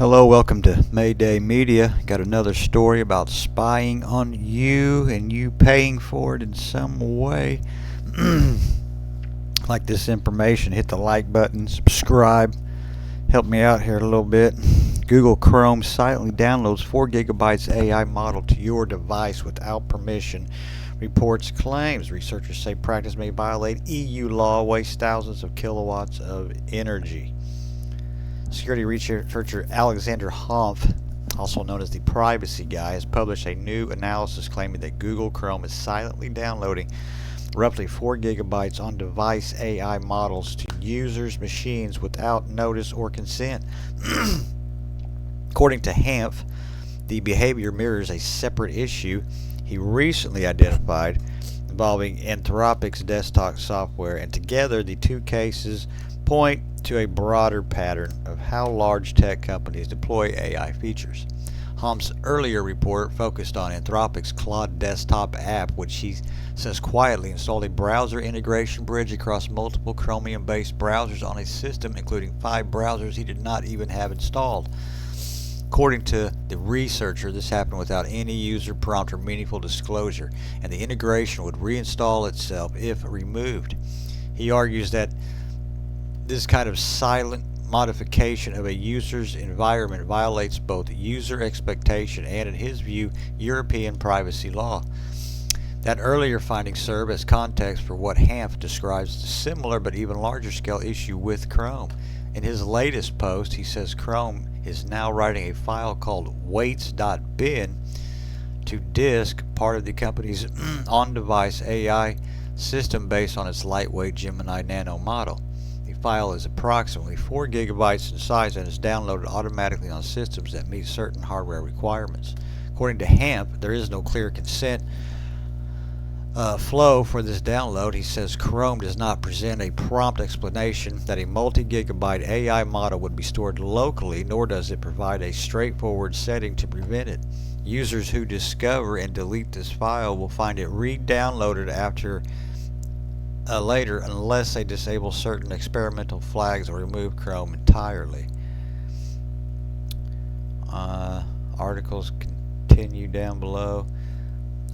Hello, welcome to Mayday Media. Got another story about spying on you and you paying for it in some way. Like this information, hit the like button, subscribe, help me out here a little bit. Google Chrome silently downloads 4 gigabytes AI model to your device without permission. Reports claims researchers say practice may violate EU law, waste thousands of kilowatts of energy. Security researcher Alexander Hanff, also known as the Privacy Guy, has published a new analysis claiming that Google Chrome is silently downloading roughly 4 gigabytes on device AI models to users' machines without notice or consent. According to Hanff, the behavior mirrors a separate issue he recently identified involving Anthropic's desktop software, and together the two cases point to a broader pattern of how large tech companies deploy AI features. Hanff's earlier report focused on Anthropic's Claude desktop app, which he says quietly installed a browser integration bridge across multiple Chromium-based browsers on a system including 5 browsers he did not even have installed. According to the researcher, this happened without any user prompt or meaningful disclosure, and the integration would reinstall itself if removed. He argues that this kind of silent modification of a user's environment violates both user expectation and, in his view, European privacy law. That earlier findings serve as context for what Hanff describes as a similar but even larger scale issue with Chrome. In his latest post, he says Chrome is now writing a file called weights.bin to disk, part of the company's on-device AI system based on its lightweight Gemini Nano model. The file is approximately 4 gigabytes in size and is downloaded automatically on systems that meet certain hardware requirements. According to Hanff, there is no clear consent flow for this download. He says Chrome does not present a prompt explanation that a multi-gigabyte AI model would be stored locally, nor does it provide a straightforward setting to prevent it. Users who discover and delete this file will find it re-downloaded after later unless they disable certain experimental flags or remove Chrome entirely. Articles continue down below.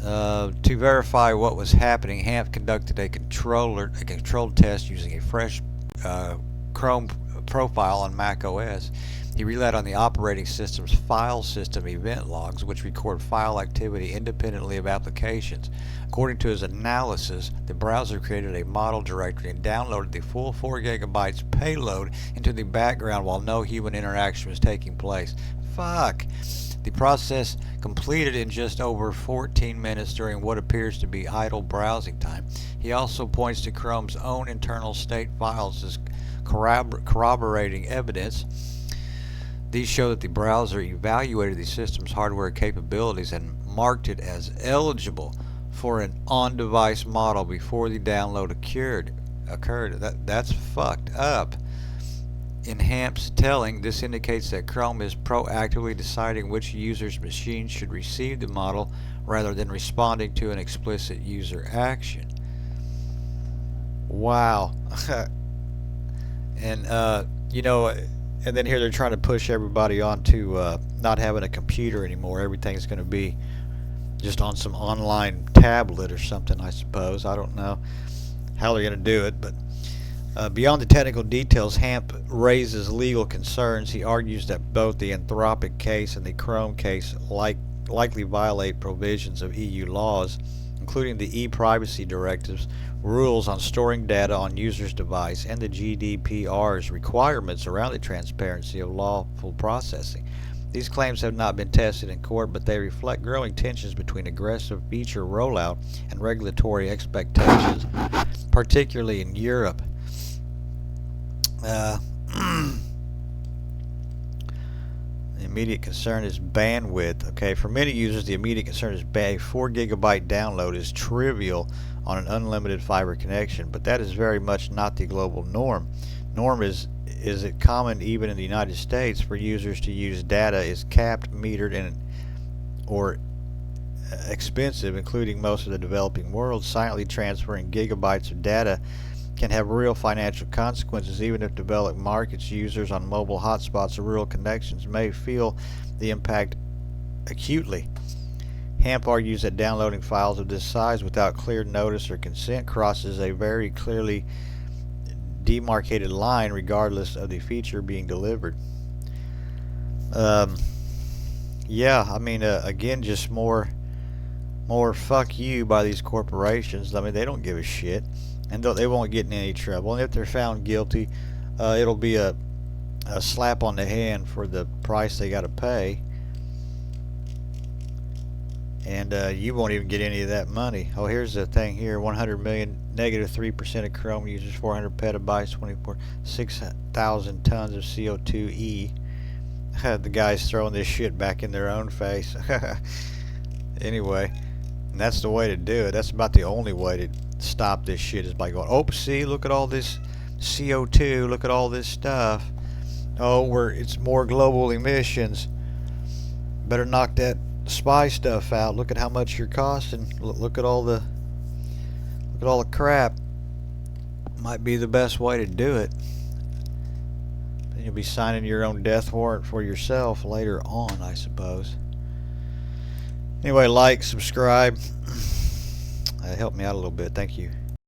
To verify what was happening, Hanff conducted a controlled test using a fresh Chrome profile on Mac OS. He relied on the operating system's file system event logs, which record file activity independently of applications. According to his analysis, the browser created a model directory and downloaded the full 4 gigabytes payload into the background while no human interaction was taking place. Fuck! The process completed in just over 14 minutes during what appears to be idle browsing time. He also points to Chrome's own internal state files as corroborating evidence. These show that the browser evaluated the system's hardware capabilities and marked it as eligible for an on-device model before the download occurred. That's fucked up. In Hanff's telling, this indicates that Chrome is proactively deciding which user's machine should receive the model rather than responding to an explicit user action. Wow. And and then here they're trying to push everybody onto not having a computer anymore. Everything's going to be just on some online tablet or something, I suppose. I don't know how they're going to do it, but beyond the technical details, Hanff raises legal concerns. He argues that both the Anthropic case and the Chrome case likely violate provisions of EU laws, including the e-privacy directive's rules on storing data on users' device and the GDPR's requirements around the transparency of lawful processing. These claims have not been tested in court, but they reflect growing tensions between aggressive feature rollout and regulatory expectations, particularly in Europe. The immediate concern is bandwidth. Okay, for many users, the immediate concern is a 4 gigabyte download is trivial on an unlimited fiber connection, but that is very much not the global norm. Is it common even in the United States for users to use data is capped, metered, or expensive, including most of the developing world. Silently transferring gigabytes of data can have real financial consequences. Even if developed markets, users on mobile hotspots or rural connections may feel the impact acutely. Hanff argues that downloading files of this size without clear notice or consent crosses a very clearly demarcated line regardless of the feature being delivered. Yeah, I mean, again, just more fuck you by these corporations. I mean, they don't give a shit, and they won't get in any trouble. And if they're found guilty, it'll be a slap on the hand for the price they got to pay, and you won't even get any of that money. Oh, here's the thing here: 100 million, -3% of Chrome users, 400 petabytes, 6,000 tons of CO2e. The guys throwing this shit back in their own face. Anyway, and that's the way to do it. That's about the only way to stop this shit, is by going, oh, see, look at all this CO2, look at all this stuff. Oh, it's more global emissions. Better knock that spy stuff out. Look at how much you're costing. Look at all the crap. Might be the best way to do it. You'll be signing your own death warrant for yourself later on, I suppose. Anyway, like, subscribe. Help me out a little bit. Thank you.